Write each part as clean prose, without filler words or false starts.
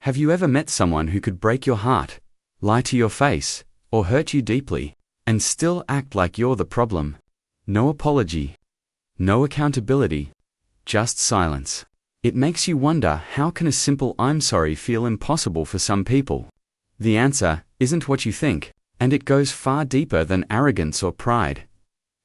Have you ever met someone who could break your heart, lie to your face, or hurt you deeply, and still act like you're the problem? No apology. No accountability. Just silence. It makes you wonder, how can a simple "I'm sorry" feel impossible for some people? The answer isn't what you think, and it goes far deeper than arrogance or pride.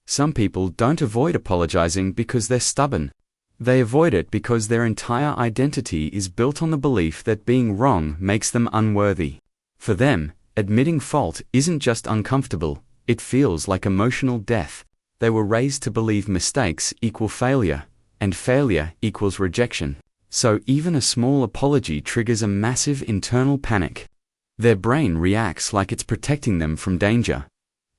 Some people don't avoid apologizing because they're stubborn. They avoid it because their entire identity is built on the belief that being wrong makes them unworthy. For them, admitting fault isn't just uncomfortable, it feels like emotional death. They were raised to believe mistakes equal failure, and failure equals rejection. So even a small apology triggers a massive internal panic. Their brain reacts like it's protecting them from danger.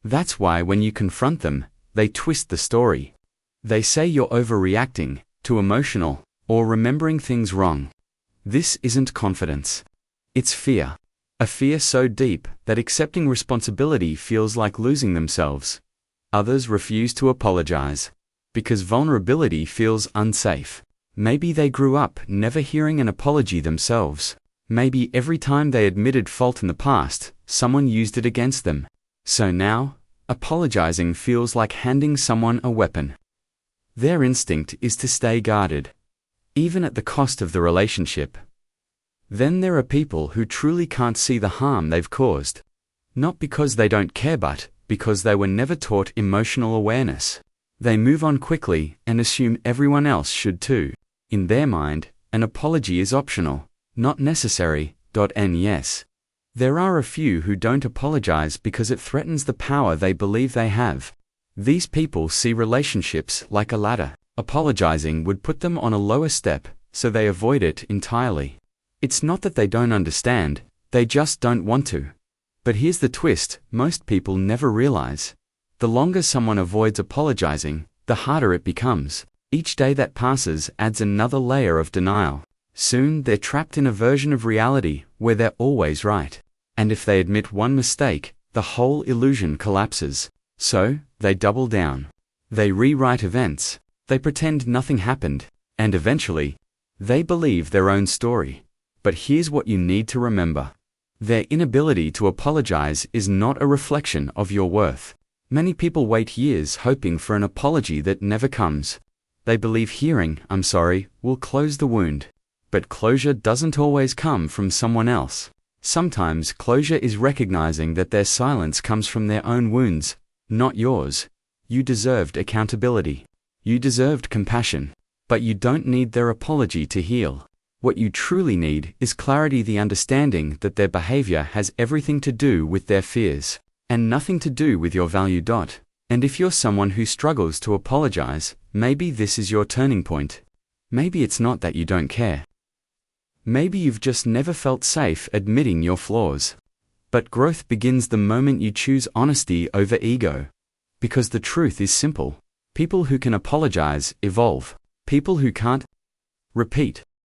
That's why when you confront them, they twist the story. They say you're overreacting, too emotional, or remembering things wrong. This isn't confidence. It's fear. A fear so deep that accepting responsibility feels like losing themselves. Others refuse to apologize because vulnerability feels unsafe. Maybe they grew up never hearing an apology themselves. Maybe every time they admitted fault in the past, someone used it against them. So now, apologizing feels like handing someone a weapon. Their instinct is to stay guarded, even at the cost of the relationship. Then there are people who truly can't see the harm they've caused. Not because they don't care, but because they were never taught emotional awareness. They move on quickly and assume everyone else should too. In their mind, an apology is optional, not necessary. And yes, there are a few who don't apologize because it threatens the power they believe they have. These people see relationships like a ladder. Apologizing would put them on a lower step, so they avoid it entirely. It's not that they don't understand, they just don't want to. But here's the twist, most people never realize. The longer someone avoids apologizing, the harder it becomes. Each day that passes adds another layer of denial. Soon they're trapped in a version of reality where they're always right. And if they admit one mistake, the whole illusion collapses. So, they double down. They rewrite events. They pretend nothing happened. And eventually, they believe their own story. But here's what you need to remember. Their inability to apologize is not a reflection of your worth. Many people wait years hoping for an apology that never comes. They believe hearing "I'm sorry" will close the wound. But closure doesn't always come from someone else. Sometimes closure is recognizing that their silence comes from their own wounds, not yours. You deserved accountability. You deserved compassion. But you don't need their apology to heal. What you truly need is clarity, the understanding that their behavior has everything to do with their fears, and nothing to do with your value. And if you're someone who struggles to apologize, maybe this is your turning point. Maybe it's not that you don't care. Maybe you've just never felt safe admitting your flaws. But growth begins the moment you choose honesty over ego. Because the truth is simple. People who can apologize evolve. People who can't repeat.